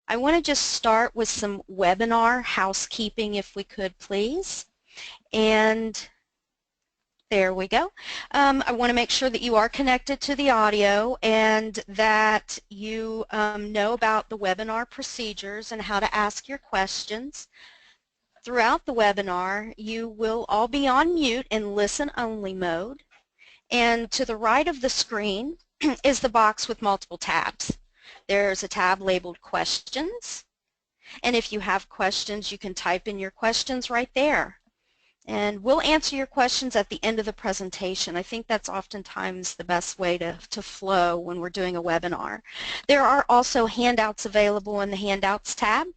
I want to just start with some webinar housekeeping, if we could, please. And there we go. I want to make sure that you are connected to the audio and that you know about the webinar procedures and how to ask your questions. Throughout the webinar, you will all be on mute in listen-only mode. And to the right of the screen is the box with multiple tabs. There's a tab labeled Questions. And if you have questions, you can type in your questions right there. And we'll answer your questions at the end of the presentation. I think that's oftentimes the best way to flow when we're doing a webinar. There are also handouts available in the Handouts tab,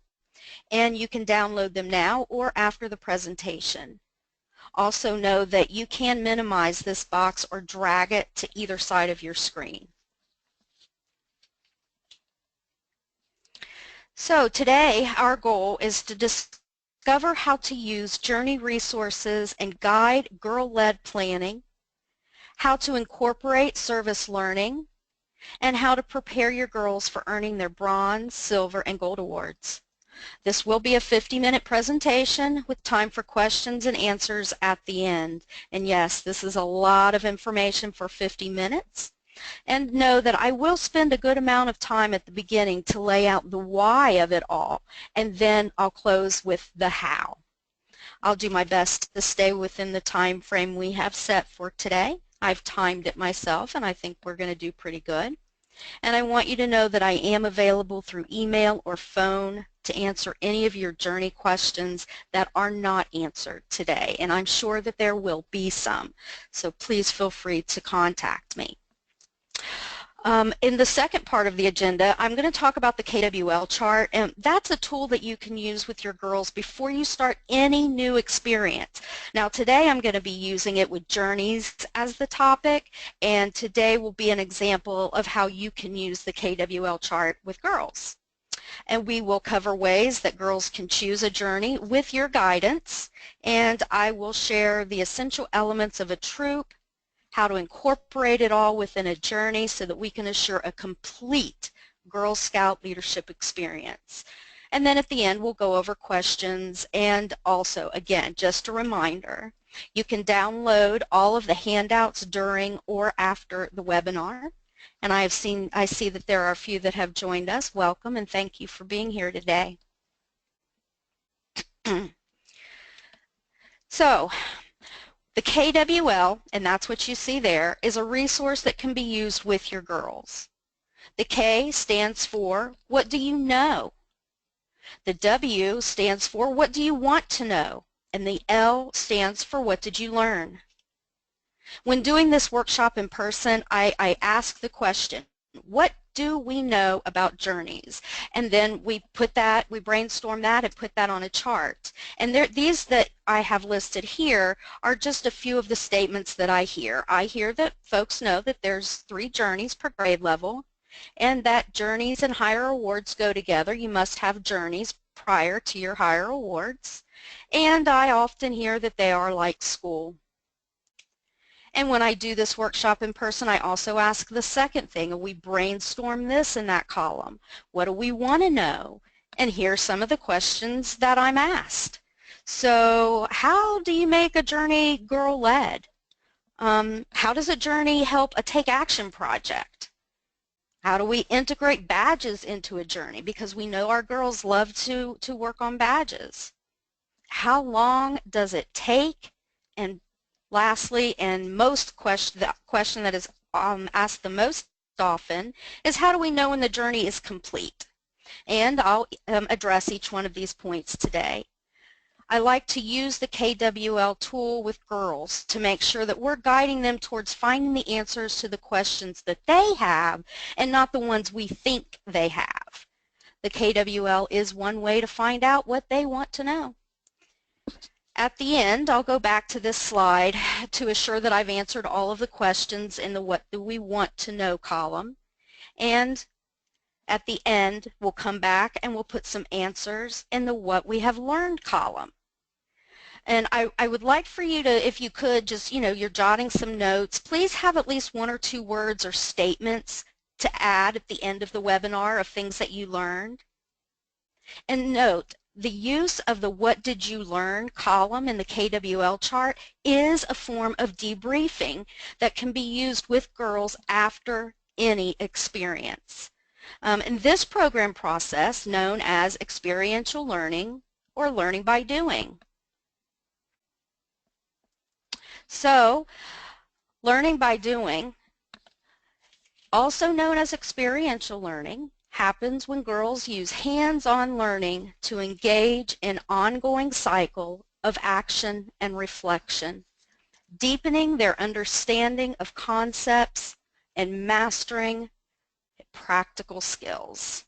and you can download them now or after the presentation. Also know that you can minimize this box or drag it to either side of your screen. So today our goal is to discover how to use Journey resources and guide girl-led planning, how to incorporate service learning, and how to prepare your girls for earning their bronze, silver, and gold awards. This will be a 50-minute presentation with time for questions and answers at the end. And yes, this is a lot of information for 50 minutes. And know that I will spend a good amount of time at the beginning to lay out the why of it all, and then I'll close with the how. I'll do my best to stay within the time frame we have set for today. I've timed it myself, and I think we're going to do pretty good. And I want you to know that I am available through email or phone to answer any of your Journey questions that are not answered today. And I'm sure that there will be some, so please feel free to contact me. In the second part of the agenda, I'm going to talk about the KWL chart, and that's a tool that you can use with your girls before you start any new experience. Now today I'm going to be using it with journeys as the topic, and today will be an example of how you can use the KWL chart with girls. And we will cover ways that girls can choose a journey with your guidance, and I will share the essential elements of a troop, how to incorporate it all within a journey so that we can assure a complete Girl Scout leadership experience. And then at the end we'll go over questions, and also, again, just a reminder, you can download all of the handouts during or after the webinar. And I see that there are a few that have joined us. Welcome and thank you for being here today. So, the KWL, and that's what you see there, is a resource that can be used with your girls. The K stands for, what do you know? The W stands for, what do you want to know? And the L stands for, what did you learn? When doing this workshop in person, I ask the question, what do we know about journeys? And then we brainstorm that and put that on a chart. And these that I have listed here are just a few of the statements that I hear. I hear that folks know that there's 3 journeys per grade level, and that journeys and higher awards go together. You must have journeys prior to your higher awards. And I often hear that they are like school. And when I do this workshop in person, I also ask the second thing, and we brainstorm this in that column. What do we want to know? And here's some of the questions that I'm asked. So how do you make a journey girl-led? How does a journey help a take action project? How do we integrate badges into a journey? Because we know our girls love to work on badges. How long does it take? And lastly, and the question that is asked the most often is, how do we know when the journey is complete? And I'll address each one of these points today. I like to use the KWL tool with girls to make sure that we're guiding them towards finding the answers to the questions that they have and not the ones we think they have. The KWL is one way to find out what they want to know. At the end, I'll go back to this slide to assure that I've answered all of the questions in the what do we want to know column. And at the end, we'll come back and we'll put some answers in the what we have learned column. And I would like for you to, if you could, just, you're jotting some notes, please have at least 1 or 2 words or statements to add at the end of the webinar of things that you learned. And note, the use of the What Did You Learn column in the KWL chart is a form of debriefing that can be used with girls after any experience. In this program process, known as experiential learning or learning by doing. So, learning by doing, also known as experiential learning, happens when girls use hands-on learning to engage in ongoing cycle of action and reflection, deepening their understanding of concepts and mastering practical skills.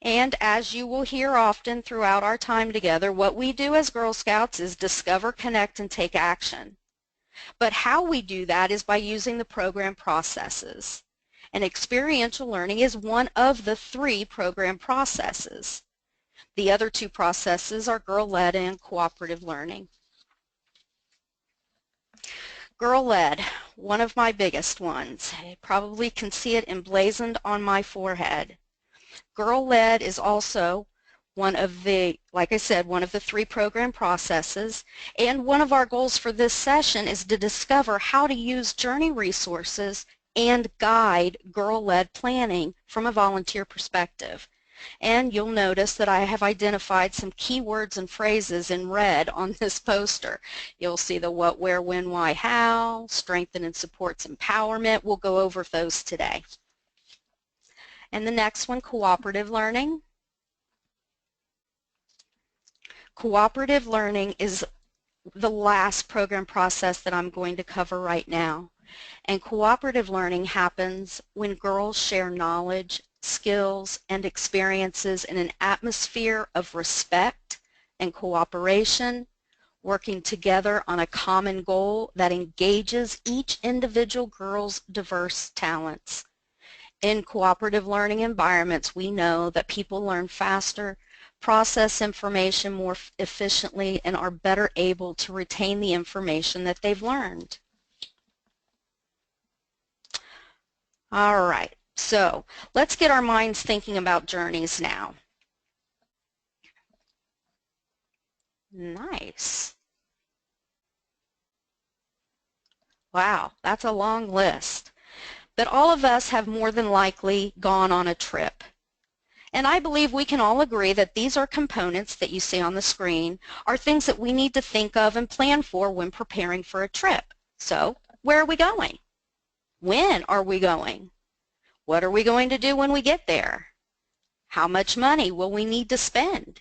And as you will hear often throughout our time together, what we do as Girl Scouts is discover, connect, and take action. But how we do that is by using the program processes. And experiential learning is one of the 3 program processes. The other 2 processes are girl-led and cooperative learning. Girl-led, one of my biggest ones. You probably can see it emblazoned on my forehead. Girl-led is also one of the, like I said, one of the 3 program processes, and one of our goals for this session is to discover how to use journey resources and guide girl-led planning from a volunteer perspective. And you'll notice that I have identified some keywords and phrases in red on this poster. You'll see the what, where, when, why, how, strengthen and supports empowerment. We'll go over those today. And the next one, cooperative learning. Cooperative learning is the last program process that I'm going to cover right now. And cooperative learning happens when girls share knowledge, skills, and experiences in an atmosphere of respect and cooperation, working together on a common goal that engages each individual girl's diverse talents. In cooperative learning environments, we know that people learn faster, process information more efficiently, and are better able to retain the information that they've learned. All right, so let's get our minds thinking about journeys now. Nice. Wow, that's a long list. But all of us have more than likely gone on a trip. And I believe we can all agree that these are components that you see on the screen are things that we need to think of and plan for when preparing for a trip. So, where are we going? When are we going? What are we going to do when we get there? How much money will we need to spend?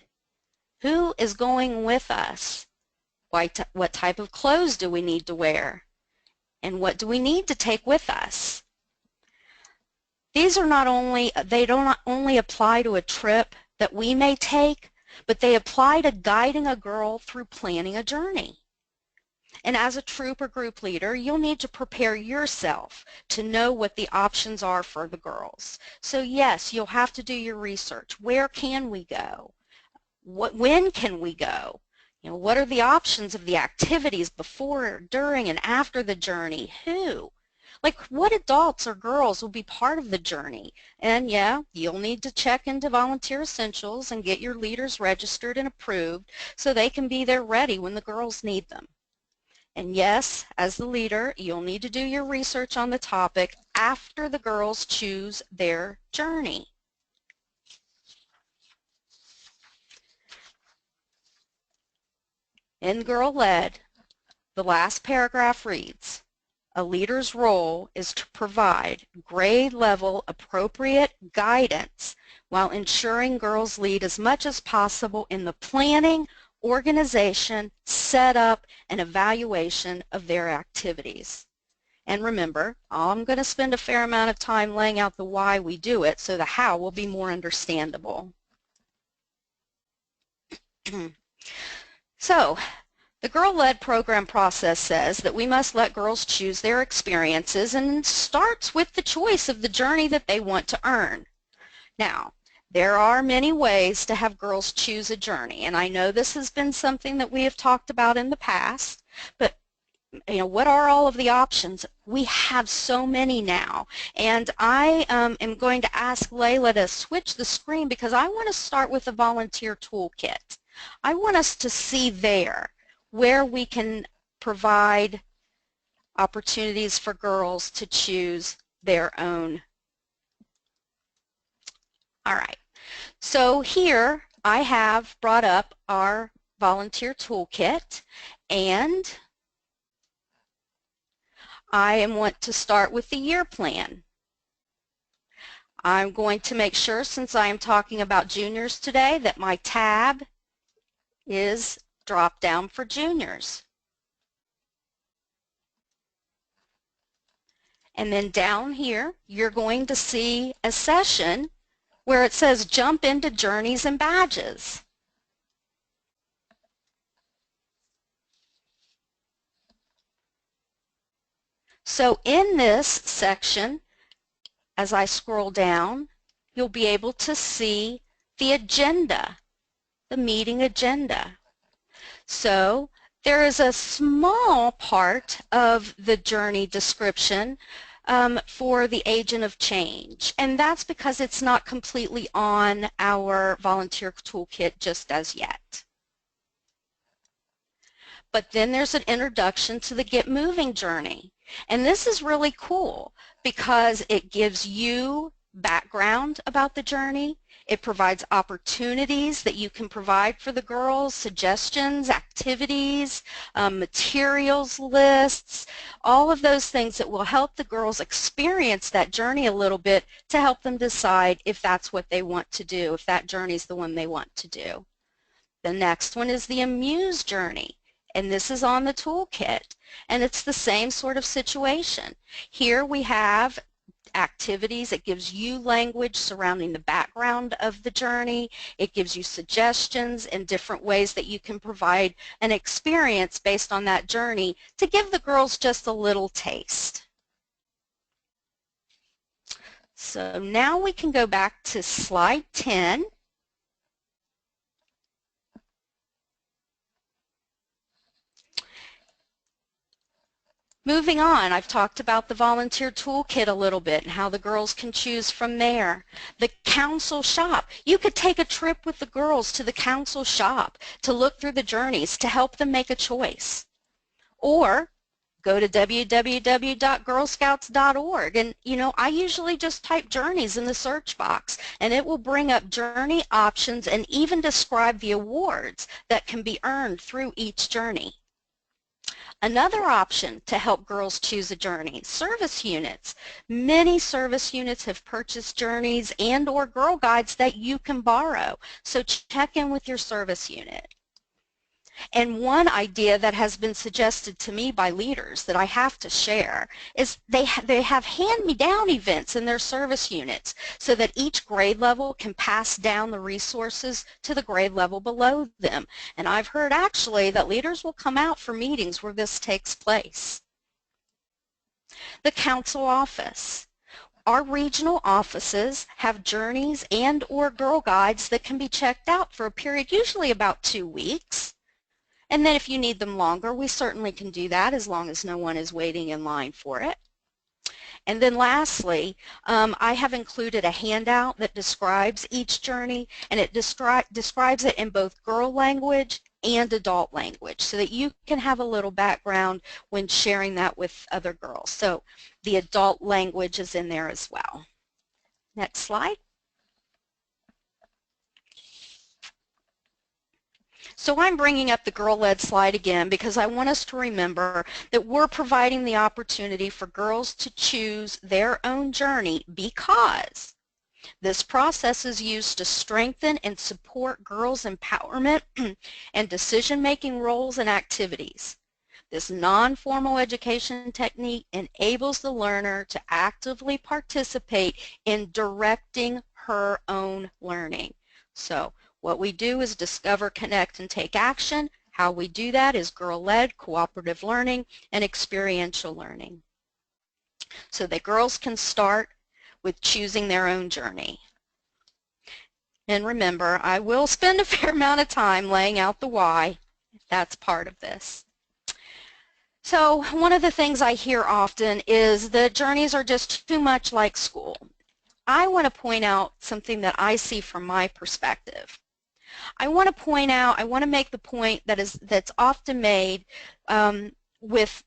Who is going with us? What type of clothes do we need to wear? And what do we need to take with us? These are they don't only apply to a trip that we may take, but they apply to guiding a girl through planning a journey. And as a troop or group leader, you'll need to prepare yourself to know what the options are for the girls. So yes, you'll have to do your research. Where can we go? When can we go? You know, what are the options of the activities before, during, and after the journey? Who? Like, what adults or girls will be part of the journey? And yeah, you'll need to check into Volunteer Essentials and get your leaders registered and approved so they can be there ready when the girls need them. And yes, as the leader, you'll need to do your research on the topic after the girls choose their journey. In Girl-Led, the last paragraph reads, a leader's role is to provide grade-level appropriate guidance while ensuring girls lead as much as possible in the planning, organization, setup, and evaluation of their activities. And remember, I'm going to spend a fair amount of time laying out the why we do it, so the how will be more understandable. So, the Girl-Led program process says that we must let girls choose their experiences and starts with the choice of the journey that they want to earn. Now, there are many ways to have girls choose a journey, and I know this has been something that we have talked about in the past, but what are all of the options? We have so many now. And I am going to ask Layla to switch the screen because I want to start with the volunteer toolkit. I want us to see there where we can provide opportunities for girls to choose their own. All right. So here I have brought up our volunteer toolkit, and I want to start with the year plan. I'm going to make sure, since I am talking about juniors today, that my tab is dropped down for juniors. And then down here, you're going to see a session where it says jump into journeys and badges. So in this section, as I scroll down, you'll be able to see the agenda, the meeting agenda. So there is a small part of the journey description for the agent of change, and that's because it's not completely on our volunteer toolkit just as yet. But then there's an introduction to the Get Moving journey, and this is really cool because it gives you background about the journey. It provides opportunities that you can provide for the girls, suggestions, activities, materials lists, all of those things that will help the girls experience that journey a little bit to help them decide if that's what they want to do, if that journey is the one they want to do. The next one is the Amuse journey, and this is on the toolkit, and it's the same sort of situation. Here we have activities. It gives you language surrounding the background of the journey. It gives you suggestions and different ways that you can provide an experience based on that journey to give the girls just a little taste. So now we can go back to slide 10. Moving on, I've talked about the volunteer toolkit a little bit and how the girls can choose from there. The council shop. You could take a trip with the girls to the council shop to look through the journeys to help them make a choice. Or go to www.girlscouts.org, and I usually just type journeys in the search box and it will bring up journey options and even describe the awards that can be earned through each journey. Another option to help girls choose a journey, service units. Many service units have purchased journeys and or girl guides that you can borrow, so check in with your service unit. And one idea that has been suggested to me by leaders that I have to share is they have hand-me-down events in their service units so that each grade level can pass down the resources to the grade level below them. And I've heard actually that leaders will come out for meetings where this takes place. The council office. Our regional offices have journeys and or girl guides that can be checked out for a period, usually about 2 weeks. And then if you need them longer, we certainly can do that as long as no one is waiting in line for it. And then lastly, I have included a handout that describes each journey, and it describes it in both girl language and adult language so that you can have a little background when sharing that with other girls. So the adult language is in there as well. Next slide. So I'm bringing up the girl-led slide again because I want us to remember that we're providing the opportunity for girls to choose their own journey because this process is used to strengthen and support girls' empowerment and decision-making roles and activities. This non-formal education technique enables the learner to actively participate in directing her own learning. So what we do is discover, connect, and take action. How we do that is girl-led, cooperative learning, and experiential learning. So that girls can start with choosing their own journey. And remember, I will spend a fair amount of time laying out the why. That's part of this. So one of the things I hear often is that journeys are just too much like school. I want to point out something that I see from my perspective. I want to make the point that's often made with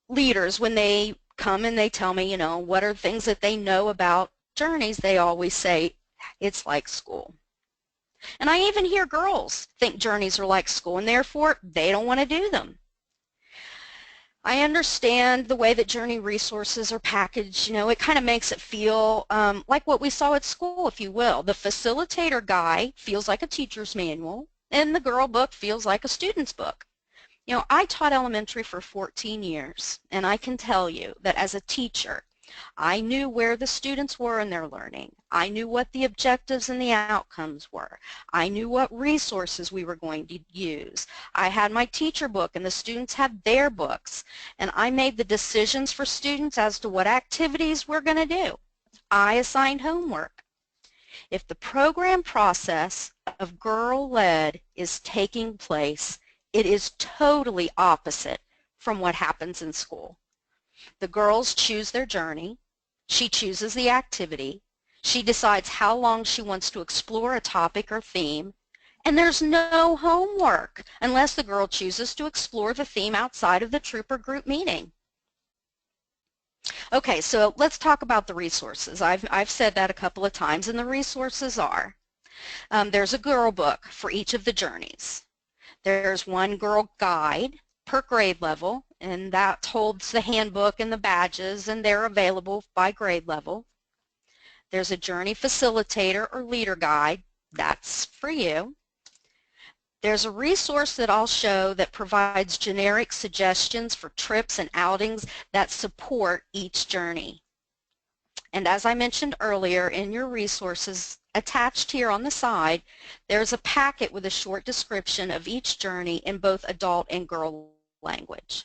leaders when they come and they tell me, what are things that they know about journeys. They always say it's like school. And I even hear girls think journeys are like school, and therefore they don't want to do them. I understand the way that journey resources are packaged. It kind of makes it feel like what we saw at school, if you will. The facilitator guide feels like a teacher's manual, and the girl book feels like a student's book. I taught elementary for 14 years, and I can tell you that as a teacher, I knew where the students were in their learning. I knew what the objectives and the outcomes were. I knew what resources we were going to use. I had my teacher book and the students had their books, and I made the decisions for students as to what activities we're going to do. I assigned homework. If the program process of girl-led is taking place, it is totally opposite from what happens in school. The girls choose their journey. She chooses the activity. She decides how long she wants to explore a topic or theme. And there's no homework unless the girl chooses to explore the theme outside of the troop or group meeting. Okay, so let's talk about the resources. I've said that a couple of times, and the resources are, there's a girl book for each of the journeys. There's one girl guide per grade level, and that holds the handbook and the badges, and they're available by grade level. There's a journey facilitator or leader guide. That's for you. There's a resource that I'll show that provides generic suggestions for trips and outings that support each journey. And as I mentioned earlier, in your resources attached here on the side, there's a packet with a short description of each journey in both adult and girl language.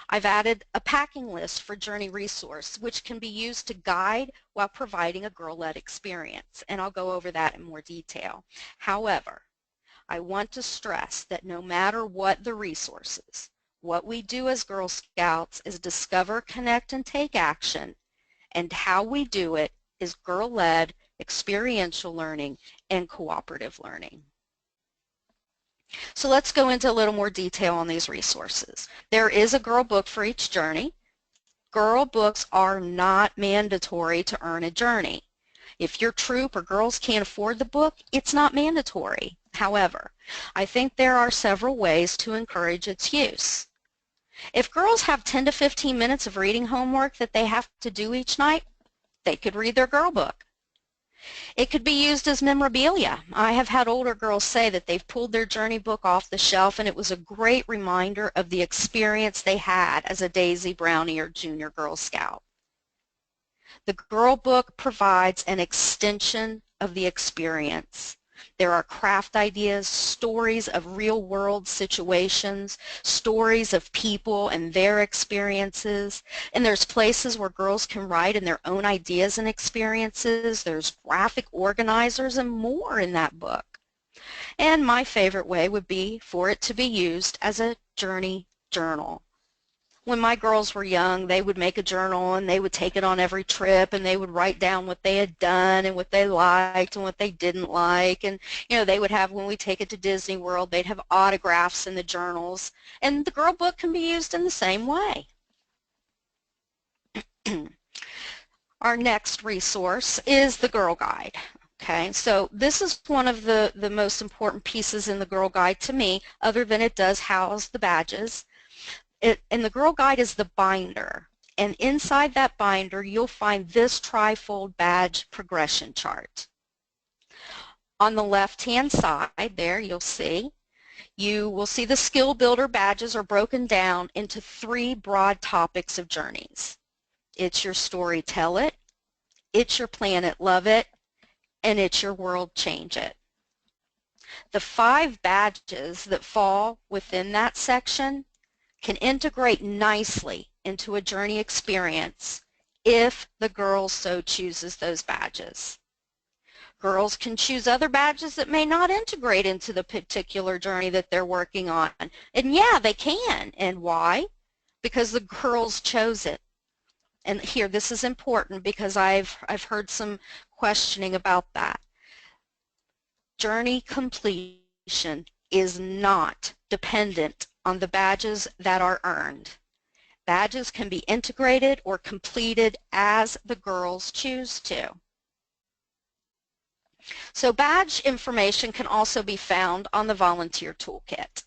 I've added a packing list for journey resource, which can be used to guide while providing a girl-led experience, and I'll go over that in more detail. However, I want to stress that no matter what the resources, what we do as Girl Scouts is discover, connect, and take action, and how we do it is girl-led, experiential learning, and cooperative learning. So let's go into a little more detail on these resources. There is a girl book for each journey. Girl books are not mandatory to earn a journey. If your troop or girls can't afford the book, it's not mandatory. However, I think there are several ways to encourage its use. If girls have 10 to 15 minutes of reading homework that they have to do each night, they could read their girl book. It could be used as memorabilia. I have had older girls say that they've pulled their journey book off the shelf and it was a great reminder of the experience they had as a Daisy, Brownie, or Junior Girl Scout. The girl book provides an extension of the experience. There are craft ideas, stories of real-world situations, stories of people and their experiences, and there's places where girls can write in their own ideas and experiences. There's graphic organizers and more in that book. And my favorite way would be for it to be used as a journey journal. When my girls were young, they would make a journal and they would take it on every trip and they would write down what they had done and what they liked and what they didn't like. And, they would have, when we take it to Disney World, they'd have autographs in the journals. And the girl book can be used in the same way. Our next resource is the Girl Guide. Okay, so this is one of the most important pieces in the Girl Guide to me, other than it does house the badges. And the Girl Guide is the binder, and inside that binder you'll find this trifold badge progression chart. On the left-hand side there you will see the skill builder badges are broken down into 3 broad topics of journeys. It's your story, tell it, it's your planet, love it, and it's your world, change it. The 5 badges that fall within that section can integrate nicely into a journey experience if the girl so chooses those badges. Girls can choose other badges that may not integrate into the particular journey that they're working on. And yeah, they can. And why? Because the girls chose it. And here, this is important because I've heard some questioning about that. Journey completion is not dependent on the badges that are earned. Badges can be integrated or completed as the girls choose to. So badge information can also be found on the volunteer toolkit.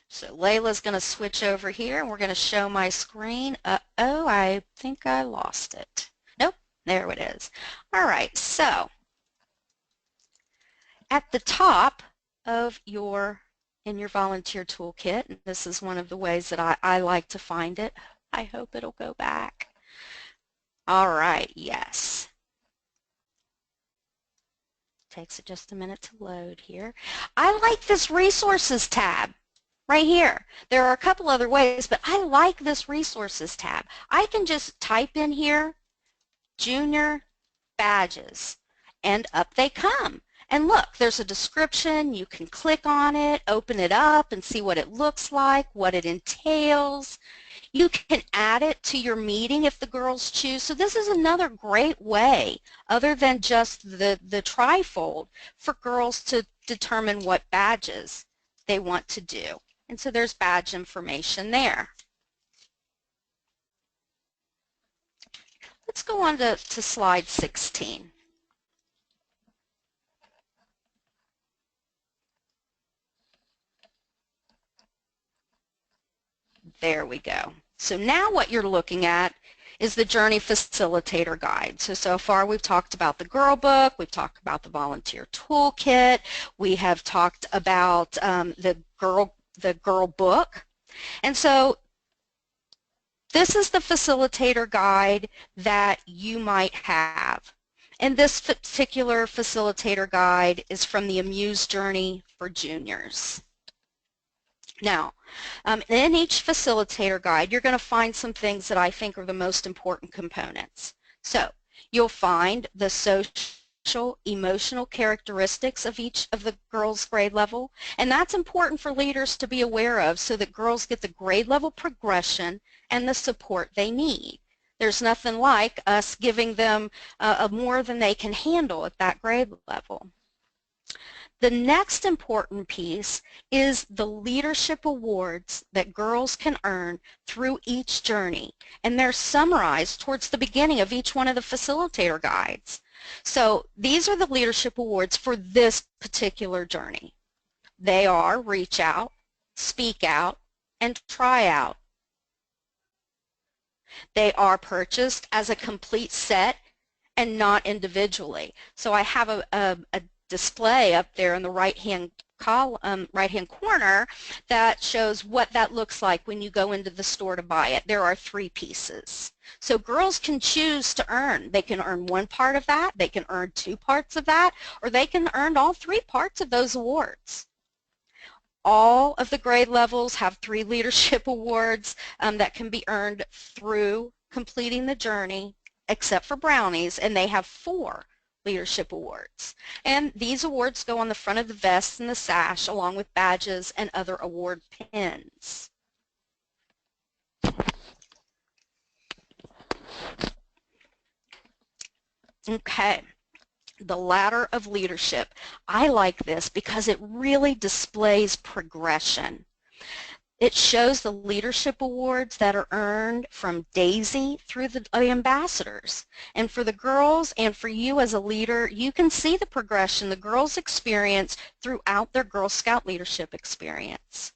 So Layla's going to switch over here and we're going to show my screen. Uh-oh, I think I lost it. Nope, there it is. All right, so at the top of in your volunteer toolkit, and this is one of the ways that I like to find it. I hope it'll go back. All right, yes. Takes it just a minute to load here. I like this resources tab right here. There are a couple other ways, but I like this resources tab. I can just type in here, junior badges, and up they come. And look, there's a description. You can click on it, open it up, and see what it looks like, what it entails. You can add it to your meeting if the girls choose. So this is another great way, other than just the trifold, for girls to determine what badges they want to do. And so there's badge information there. Let's go on to slide 16. There we go. So now what you're looking at is the Journey Facilitator Guide. So far we've talked about the Girl Book, we've talked about the Volunteer Toolkit, we have talked about the Girl Book. And so this is the Facilitator Guide that you might have. And this particular Facilitator Guide is from the Amuse Journey for Juniors. Now, in each facilitator guide, you're going to find some things that I think are the most important components. So, you'll find the social, emotional characteristics of each of the girls' grade level, and that's important for leaders to be aware of so that girls get the grade level progression and the support they need. There's nothing like us giving them more than they can handle at that grade level. The next important piece is the leadership awards that girls can earn through each journey, and they're summarized towards the beginning of each one of the facilitator guides. So these are the leadership awards for this particular journey. They are Reach Out, Speak Out, and Try Out. They are purchased as a complete set and not individually. So I have a display up there in the right-hand corner that shows what that looks like when you go into the store to buy it. There are 3 pieces. So girls can choose to earn. They can earn one part of that, they can earn 2 parts of that, or they can earn all 3 parts of those awards. All of the grade levels have 3 leadership awards that can be earned through completing the journey, except for brownies, and they have 4 leadership awards. And these awards go on the front of the vest and the sash along with badges and other award pins. Okay, the ladder of leadership. I like this because it really displays progression. It shows the leadership awards that are earned from Daisy through the ambassadors. And for the girls and for you as a leader, you can see the progression the girls experience throughout their Girl Scout leadership experience.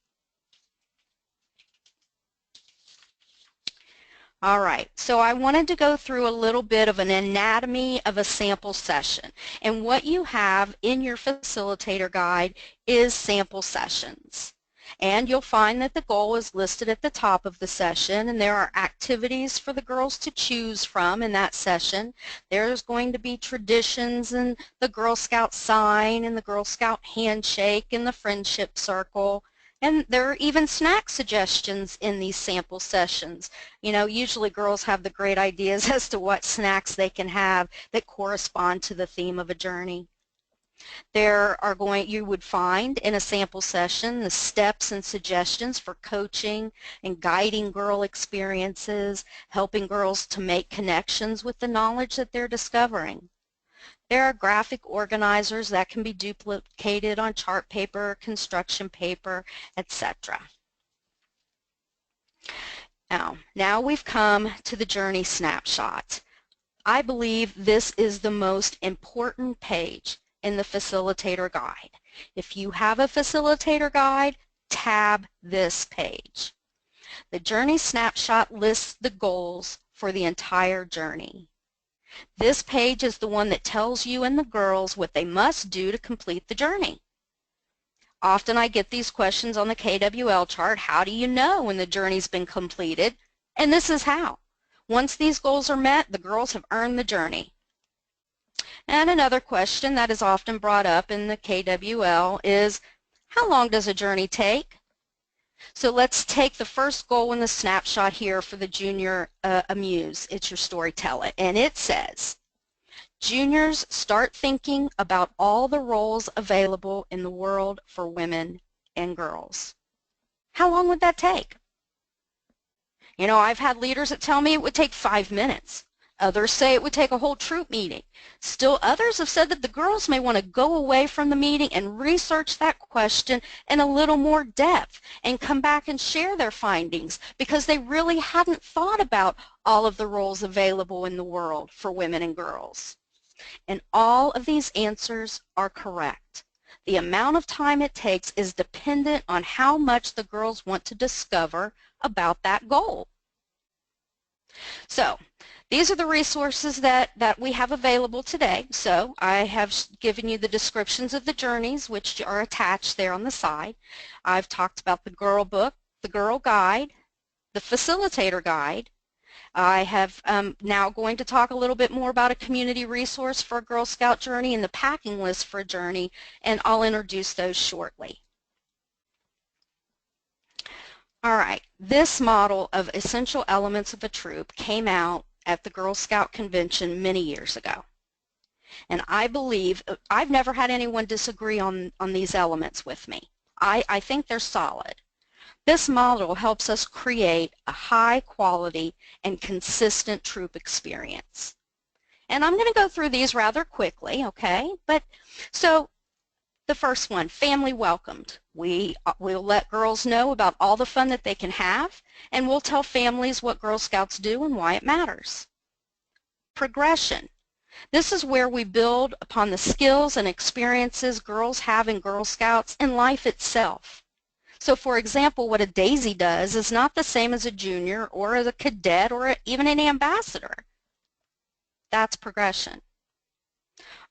All right, so I wanted to go through a little bit of an anatomy of a sample session. And what you have in your facilitator guide is sample sessions. And you'll find that the goal is listed at the top of the session, and there are activities for the girls to choose from in that session. There's going to be traditions and the Girl Scout sign and the Girl Scout handshake and the friendship circle And there are even snack suggestions in these sample sessions. You know, usually girls have the great ideas as to what snacks they can have that correspond to the theme of a journey. You would find in a sample session the steps and suggestions for coaching and guiding girl experiences, helping girls to make connections with the knowledge that they're discovering. There are graphic organizers that can be duplicated on chart paper, construction paper, etc. Now we've come to the journey snapshot. I believe this is the most important page in the facilitator guide. If you have a facilitator guide, tab this page. The journey snapshot lists the goals for the entire journey. This page is the one that tells you and the girls what they must do to complete the journey. Often I get these questions on the KWL chart, how do you know when the journey's been completed? And this is how. Once these goals are met, the girls have earned the journey. And another question that is often brought up in the KWL is, how long does a journey take? So let's take the first goal in the snapshot here for the junior Amuse. It's your storyteller. And it says, juniors start thinking about all the roles available in the world for women and girls. How long would that take? You know, I've had leaders that tell me it would take 5 minutes. Others say it would take a whole troop meeting. Still others have said that the girls may want to go away from the meeting and research that question in a little more depth and come back and share their findings because they really hadn't thought about all of the roles available in the world for women and girls. And all of these answers are correct. The amount of time it takes is dependent on how much the girls want to discover about that goal. So, these are the resources that we have available today. So I have given you the descriptions of the journeys, which are attached there on the side. I've talked about the girl book, the girl guide, the facilitator guide. I have now going to talk a little bit more about a community resource for a Girl Scout journey and the packing list for a journey, and I'll introduce those shortly. All right, this model of essential elements of a troop came out at the Girl Scout convention many years ago. And I believe, I've never had anyone disagree on these elements with me. I think they're solid. This model helps us create a high quality and consistent troop experience. And I'm going to go through these rather quickly, okay? So the first one, family welcomed. We'll let girls know about all the fun that they can have, and we'll tell families what Girl Scouts do and why it matters. Progression. This is where we build upon the skills and experiences girls have in Girl Scouts and life itself. So for example, what a daisy does is not the same as a junior or as a cadet or even an ambassador. That's progression.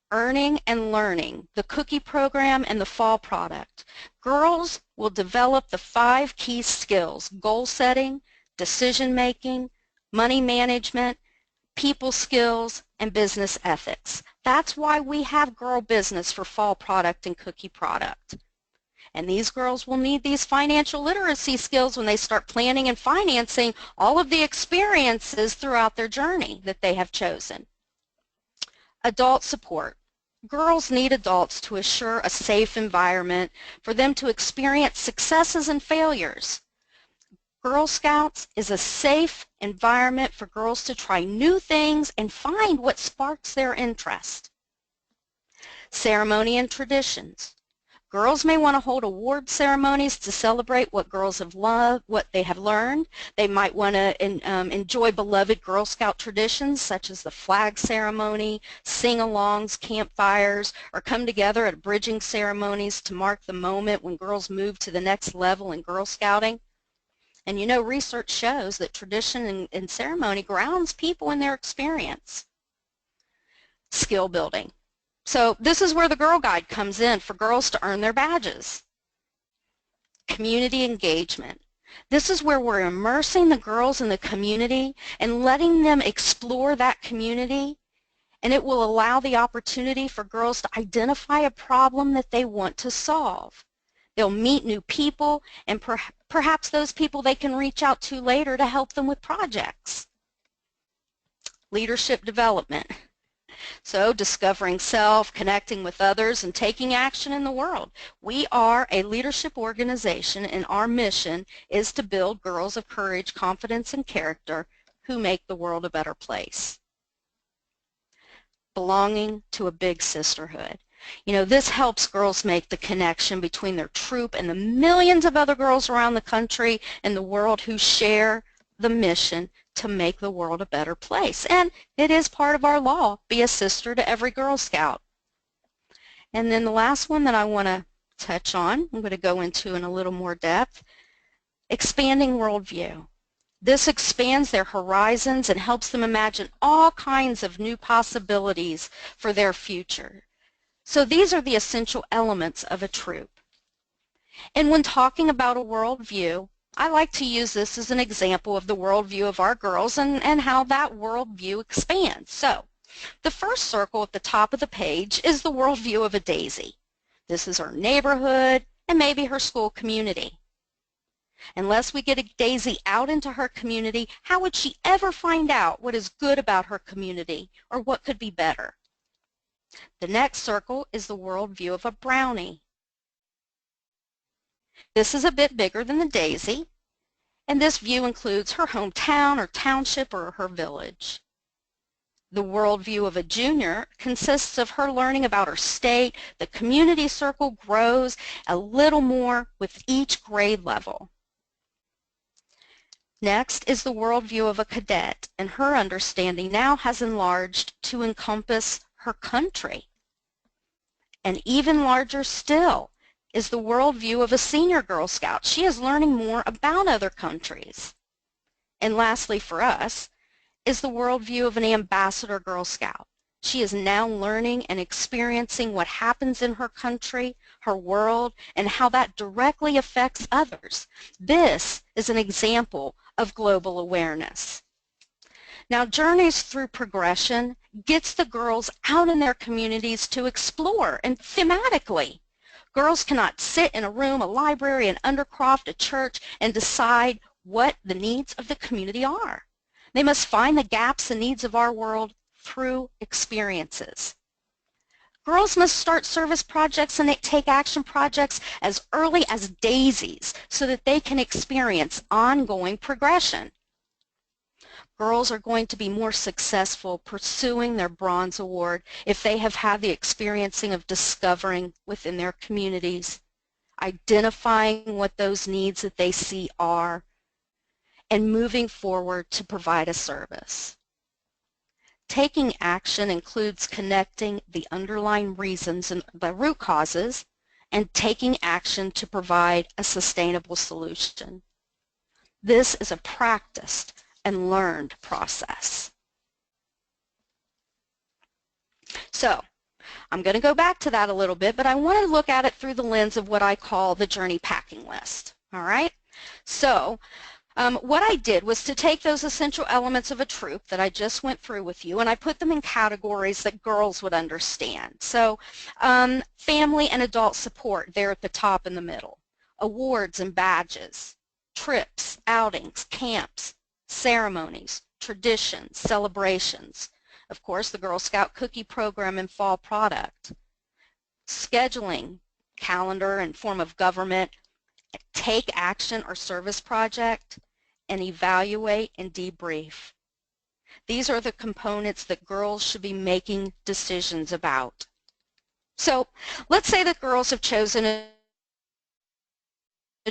Earning and learning, the cookie program and the fall product. Girls will develop the 5 key skills: goal setting, decision making, money management, people skills, and business ethics. That's why we have girl business for fall product and cookie product. And these girls will need these financial literacy skills when they start planning and financing all of the experiences throughout their journey that they have chosen. Adult support. Girls need adults to assure a safe environment for them to experience successes and failures. Girl Scouts is a safe environment for girls to try new things and find what sparks their interest. Ceremony and traditions. Girls may want to hold award ceremonies to celebrate what girls have loved, what they have learned. They might want to enjoy beloved Girl Scout traditions such as the flag ceremony, sing-alongs, campfires, or come together at bridging ceremonies to mark the moment when girls move to the next level in Girl Scouting. And you know, research shows that tradition and ceremony grounds people in their experience. Skill building. So this is where the Girl Guide comes in for girls to earn their badges. Community engagement. This is where we're immersing the girls in the community and letting them explore that community, and it will allow the opportunity for girls to identify a problem that they want to solve. They'll meet new people, and perhaps those people they can reach out to later to help them with projects. Leadership development. So discovering self, connecting with others, and taking action in the world. We are a leadership organization, and our mission is to build girls of courage, confidence, and character who make the world a better place. Belonging to a big sisterhood. You know, this helps girls make the connection between their troop and the millions of other girls around the country and the world who share the mission to make the world a better place. And it is part of our law, be a sister to every Girl Scout. And then the last one that I want to touch on, I'm going to go into in a little more depth, expanding worldview. This expands their horizons and helps them imagine all kinds of new possibilities for their future. So these are the essential elements of a troop. And when talking about a worldview, I like to use this as an example of the worldview of our girls and how that worldview expands. So the first circle at the top of the page is the worldview of a Daisy. This is her neighborhood and maybe her school community. Unless we get a Daisy out into her community, how would she ever find out what is good about her community or what could be better? The next circle is the worldview of a Brownie. This is a bit bigger than the Daisy, and this view includes her hometown or township or her village. The worldview of a Junior consists of her learning about her state. The community circle grows a little more with each grade level. Next is the worldview of a Cadet, and her understanding now has enlarged to encompass her country. And even larger still is the worldview of a Senior Girl Scout. She is learning more about other countries. And lastly for us is the worldview of an Ambassador Girl Scout. She is now learning and experiencing what happens in her country, her world, and how that directly affects others. This is an example of global awareness. Now, Journeys Through Progression gets the girls out in their communities to explore and thematically. Girls cannot sit in a room, a library, an undercroft, a church, and decide what the needs of the community are. They must find the gaps and needs of our world through experiences. Girls must start service projects and take action projects as early as daisies so that they can experience ongoing progression. Girls are going to be more successful pursuing their Bronze Award if they have had the experiencing of discovering within their communities, identifying what those needs that they see are, and moving forward to provide a service. Taking action includes connecting the underlying reasons and the root causes and taking action to provide a sustainable solution. This is a practiced and learned process. So, I'm going to go back to that a little bit, but I want to look at it through the lens of what I call the journey packing list. All right? So, what I did was to take those essential elements of a troop that I just went through with you, and I put them in categories that girls would understand. So, family and adult support there at the top in the middle, awards and badges, trips, outings, camps, ceremonies, traditions, celebrations, of course the Girl Scout cookie program and fall product, scheduling, calendar and form of government, take action or service project, and evaluate and debrief. These are the components that girls should be making decisions about. So let's say that girls have chosen a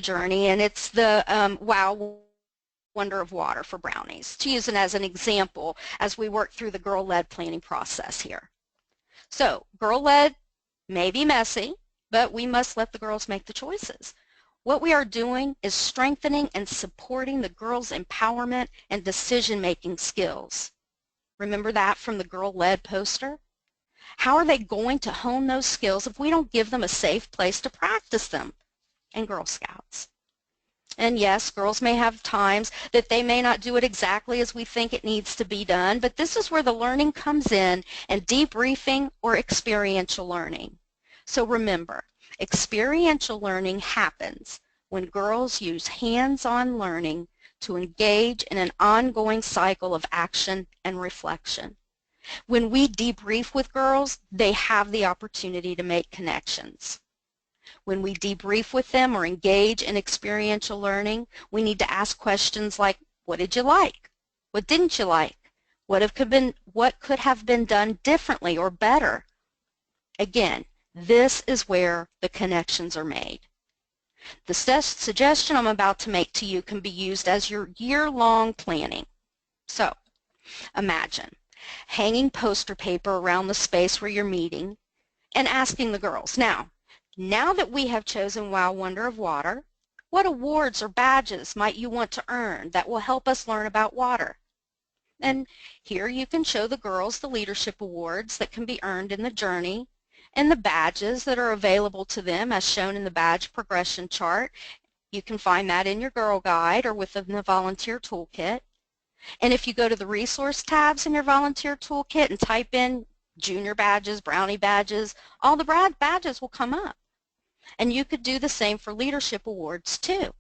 journey and it's the Wow Wonder of Water for Brownies, to use it as an example as we work through the girl-led planning process here. So girl-led may be messy, but we must let the girls make the choices. What we are doing is strengthening and supporting the girls' empowerment and decision-making skills. Remember that from the girl-led poster? How are they going to hone those skills if we don't give them a safe place to practice them? And Girl Scouts. And yes, girls may have times that they may not do it exactly as we think it needs to be done, but this is where the learning comes in and debriefing or experiential learning. So remember, Experiential learning happens when girls use hands-on learning to engage in an ongoing cycle of action and reflection. When we debrief with girls, they have the opportunity to make connections. When we debrief with them or engage in experiential learning, we need to ask questions like, what did you like? What didn't you like? What could have been done differently or better? Again, this is where the connections are made. The suggestion I'm about to make to you can be used as your year-long planning. So, imagine hanging poster paper around the space where you're meeting and asking the girls, now that we have chosen Wow Wonder of Water, what awards or badges might you want to earn that will help us learn about water? And here you can show the girls the leadership awards that can be earned in the journey and the badges that are available to them as shown in the badge progression chart. You can find that in your Girl Guide or within the Volunteer Toolkit. And if you go to the resource tabs in your Volunteer Toolkit and type in junior badges, brownie badges, all the badges will come up. And you could do the same for leadership awards too.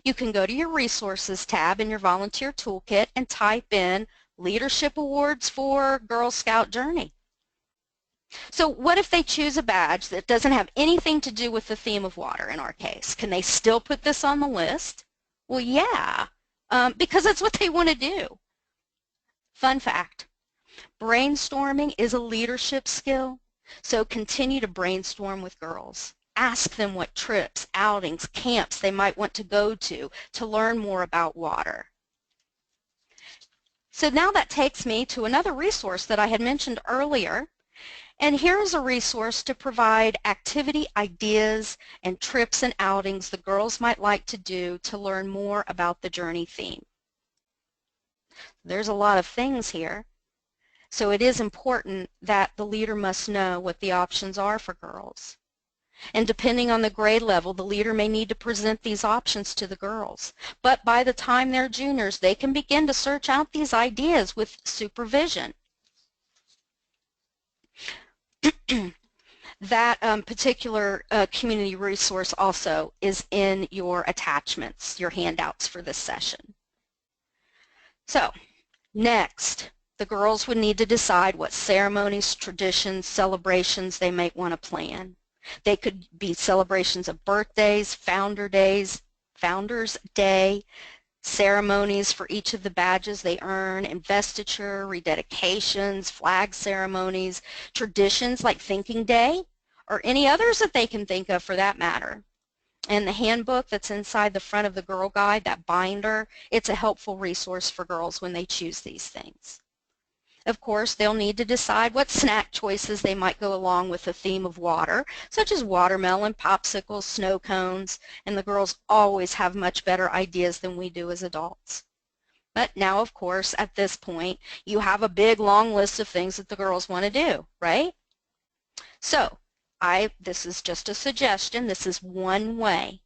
You can go to your resources tab in your Volunteer Toolkit and type in leadership awards for Girl Scout Journey. So what if they choose a badge that doesn't have anything to do with the theme of water in our case? Can they still put this on the list? Well, yeah, because that's what they want to do. Fun fact, brainstorming is a leadership skill, so continue to brainstorm with girls. Ask them what trips, outings, camps they might want to go to learn more about water. So now that takes me to another resource that I had mentioned earlier. And here is a resource to provide activity ideas and trips and outings the girls might like to do to learn more about the journey theme. There's a lot of things here, so it is important that the leader must know what the options are for girls. And depending on the grade level, the leader may need to present these options to the girls. But by the time they're juniors, they can begin to search out these ideas with supervision. That particular community resource also is in your attachments, your handouts for this session. So, next, the girls would need to decide what ceremonies, traditions, celebrations they might want to plan. They could be celebrations of birthdays, Founders Day, ceremonies for each of the badges they earn, investiture, rededications, flag ceremonies, traditions like Thinking Day, or any others that they can think of for that matter. And the handbook that's inside the front of the Girl Guide, that binder, it's a helpful resource for girls when they choose these things. Of course, they'll need to decide what snack choices they might go along with the theme of water, such as watermelon, popsicles, snow cones, and the girls always have much better ideas than we do as adults. But now, of course, at this point, you have a big, long list of things that the girls want to do, right? So, this is just a suggestion. This is one way.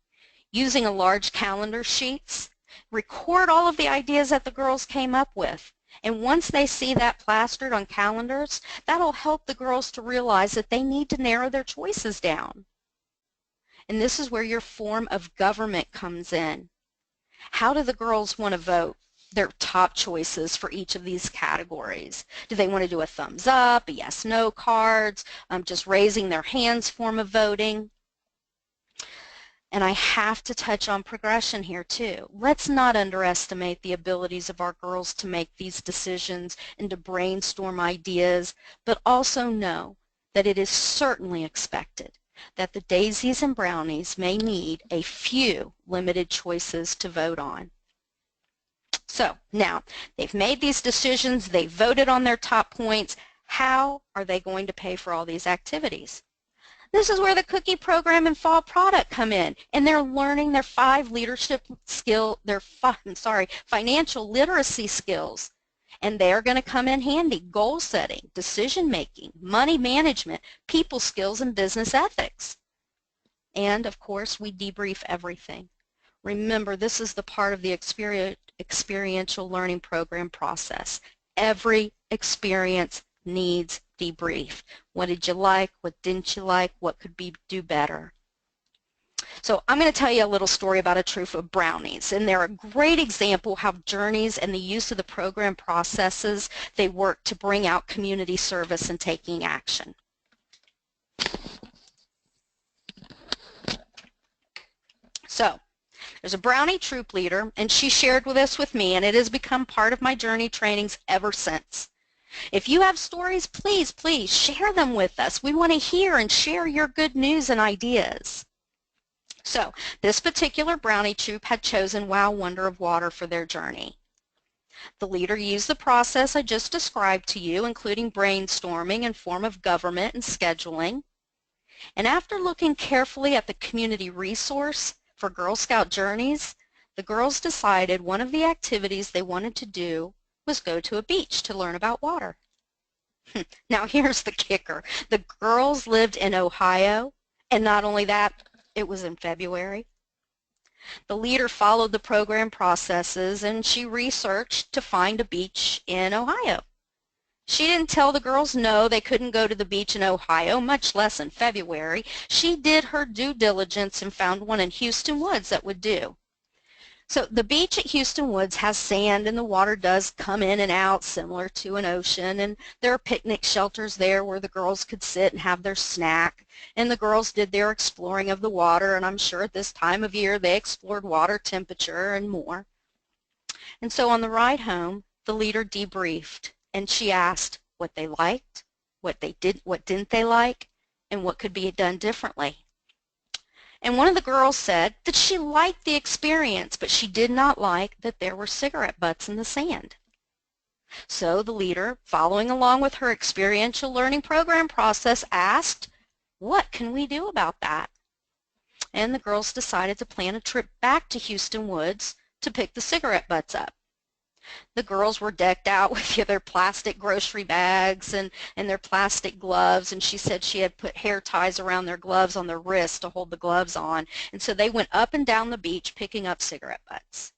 Using a large calendar sheets, record all of the ideas that the girls came up with. And once they see that plastered on calendars, that'll help the girls to realize that they need to narrow their choices down. And this is where your form of government comes in. How do the girls want to vote their top choices for each of these categories? Do they want to do a thumbs up, a yes, no cards, just raising their hands form of voting? And I have to touch on progression here too. Let's not underestimate the abilities of our girls to make these decisions and to brainstorm ideas, but also know that it is certainly expected that the daisies and brownies may need a few limited choices to vote on. So now, they've made these decisions, they've voted on their top points. How are they going to pay for all these activities? This is where the cookie program and fall product come in, and they're learning their financial literacy skills. And they're going to come in handy: goal setting, decision making, money management, people skills, and business ethics. And of course, we debrief everything. Remember, this is the part of the experiential learning program process. Every experience needs debrief. What did you like? What didn't you like? What could be do better? So I'm going to tell you a little story about a troop of brownies, and they're a great example how journeys and the use of the program processes, they work to bring out community service and taking action. So there's a brownie troop leader, and she shared this with me, and it has become part of my journey trainings ever since. If you have stories, please, please share them with us. We want to hear and share your good news and ideas. So this particular brownie troop had chosen Wow Wonder of Water for their journey. The leader used the process I just described to you, including brainstorming and form of government and scheduling. And after looking carefully at the community resource for Girl Scout journeys, the girls decided one of the activities they wanted to do was go to a beach to learn about water. Now here's the kicker. The girls lived in Ohio, and not only that, it was in February. The leader followed the program processes, and she researched to find a beach in Ohio. She didn't tell the girls no, they couldn't go to the beach in Ohio, much less in February. She did her due diligence and found one in Houston Woods that would do. So the beach at Houston Woods has sand, and the water does come in and out similar to an ocean, and there are picnic shelters there where the girls could sit and have their snack, and the girls did their exploring of the water, and I'm sure at this time of year they explored water temperature and more. And so on the ride home, the leader debriefed, and she asked what they liked, what didn't they like, and what could be done differently. And one of the girls said that she liked the experience, but she did not like that there were cigarette butts in the sand. So the leader, following along with her experiential learning program process, asked, what can we do about that? And the girls decided to plan a trip back to Houston Woods to pick the cigarette butts up. The girls were decked out with their plastic grocery bags and their plastic gloves, and she said she had put hair ties around their gloves on their wrists to hold the gloves on, and so they went up and down the beach picking up cigarette butts.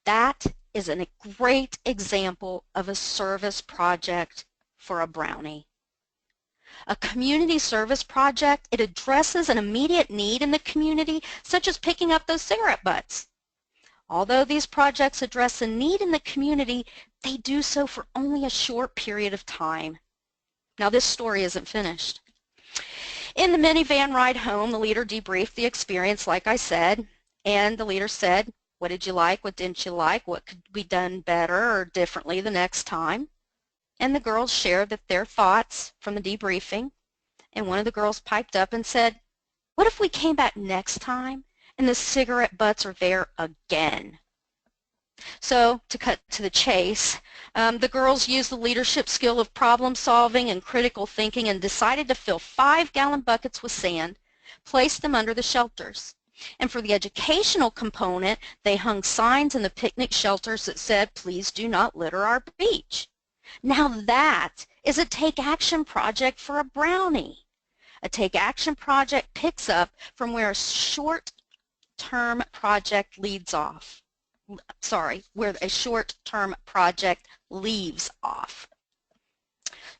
That is a great example of a service project for a brownie. A community service project, it addresses an immediate need in the community, such as picking up those cigarette butts. Although these projects address a need in the community, they do so for only a short period of time. Now this story isn't finished. In the minivan ride home, the leader debriefed the experience, like I said, and the leader said, what did you like, what didn't you like, what could be done better or differently the next time? And the girls shared their thoughts from the debriefing, and one of the girls piped up and said, what if we came back next time and the cigarette butts are there again? So to cut to the chase, the girls used the leadership skill of problem solving and critical thinking and decided to fill 5-gallon buckets with sand, place them under the shelters. And for the educational component, they hung signs in the picnic shelters that said, please do not litter our beach. Now that is a take action project for a brownie. A take action project picks up from where a short-term project leaves off.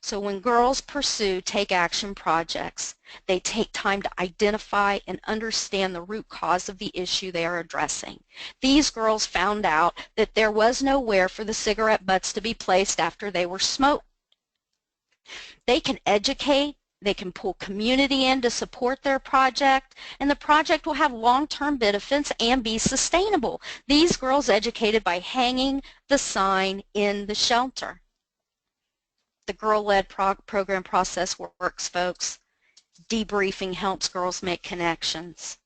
So when girls pursue take action projects, they take time to identify and understand the root cause of the issue they are addressing. These girls found out that there was nowhere for the cigarette butts to be placed after they were smoked. They can educate, they can pull community in to support their project, and the project will have long-term benefits and be sustainable. These girls educated by hanging the sign in the shelter. The girl-led program process works, folks. Debriefing helps girls make connections.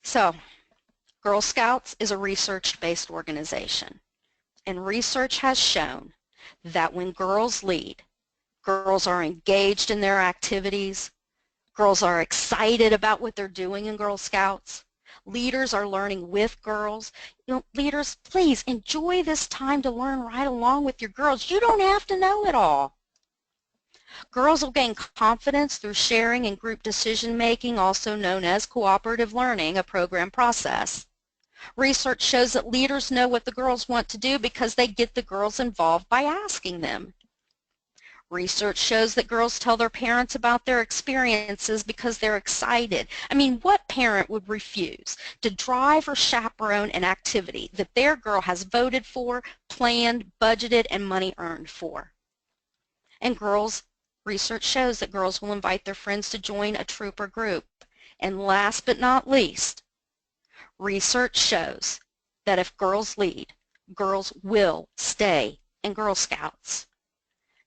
So, Girl Scouts is a research-based organization, and research has shown that when girls lead, girls are engaged in their activities, girls are excited about what they're doing in Girl Scouts, leaders are learning with girls. Leaders, please enjoy this time to learn right along with your girls. You don't have to know it all. Girls will gain confidence through sharing and group decision making, also known as cooperative learning, a program process. Research shows that leaders know what the girls want to do because they get the girls involved by asking them. Research shows that girls tell their parents about their experiences because they're excited. I mean, what parent would refuse to drive or chaperone an activity that their girl has voted for, planned, budgeted, and money earned for? And research shows that girls will invite their friends to join a troop or group. And last but not least, research shows that if girls lead, girls will stay in Girl Scouts.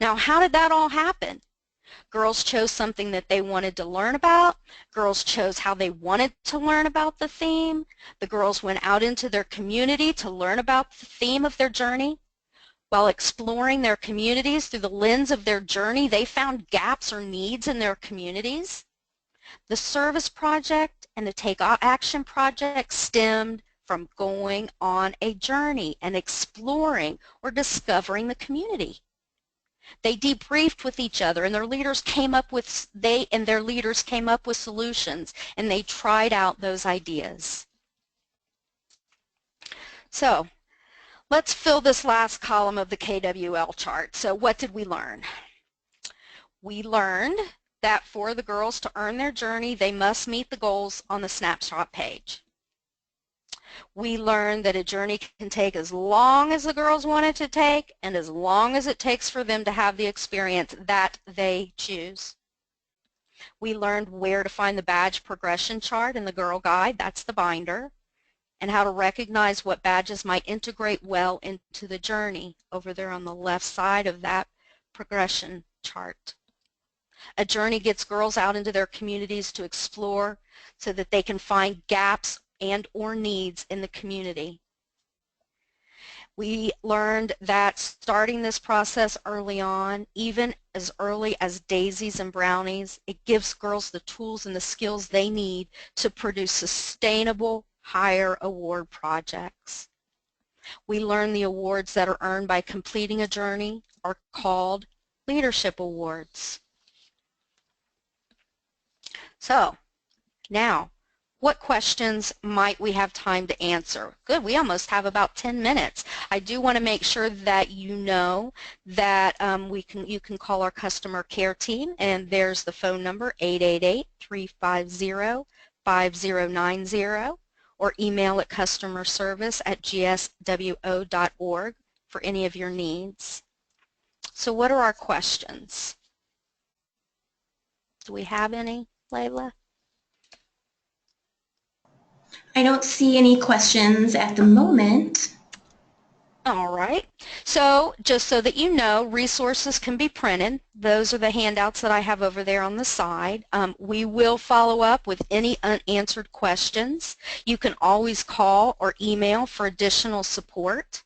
Now, how did that all happen? Girls chose something that they wanted to learn about. Girls chose how they wanted to learn about the theme. The girls went out into their community to learn about the theme of their journey. While exploring their communities through the lens of their journey, they found gaps or needs in their communities. The service project and the Take Action project stemmed from going on a journey and exploring or discovering the community. They debriefed with each other, and their leaders came up with solutions, and they tried out those ideas. So let's fill this last column of the KWL chart. So what did we learn? We learned that for the girls to earn their journey, they must meet the goals on the Snapshot page. We learned that a journey can take as long as the girls want it to take and as long as it takes for them to have the experience that they choose. We learned where to find the badge progression chart in the Girl Guide, that's the binder, and how to recognize what badges might integrate well into the journey over there on the left side of that progression chart. A journey gets girls out into their communities to explore so that they can find gaps and or needs in the community. We learned that starting this process early on, even as early as daisies and brownies, it gives girls the tools and the skills they need to produce sustainable higher award projects. We learned the awards that are earned by completing a journey are called leadership awards. So now, what questions might we have time to answer? Good, we almost have about 10 minutes. I do want to make sure that you know that you can call our customer care team, and there's the phone number 888-350-5090, or email at customerservice@gswo.org for any of your needs. So what are our questions? Do we have any, Layla? I don't see any questions at the moment. All right. So just so that you know, resources can be printed. Those are the handouts that I have over there on the side. We will follow up with any unanswered questions. You can always call or email for additional support.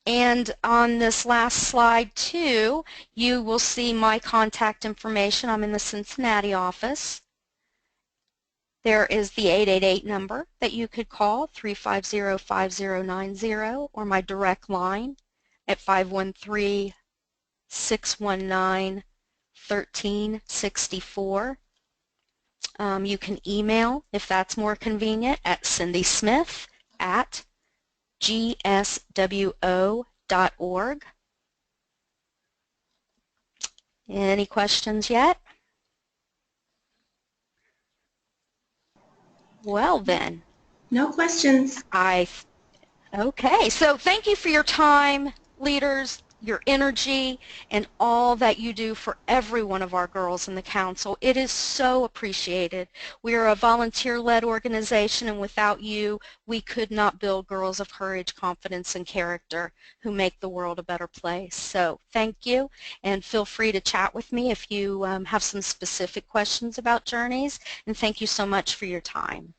And on this last slide too, you will see my contact information. I'm in the Cincinnati office. There is the 888 number that you could call, 350-5090, or my direct line at 513-619-1364. You can email, if that's more convenient, at cindysmith@gswo.org. Any questions yet? Well then. No questions. Okay, so thank you for your time, leaders, your energy, and all that you do for every one of our girls in the council. It is so appreciated. We are a volunteer-led organization, and without you, we could not build girls of courage, confidence, and character who make the world a better place. So thank you, and feel free to chat with me if you have some specific questions about journeys, and thank you so much for your time.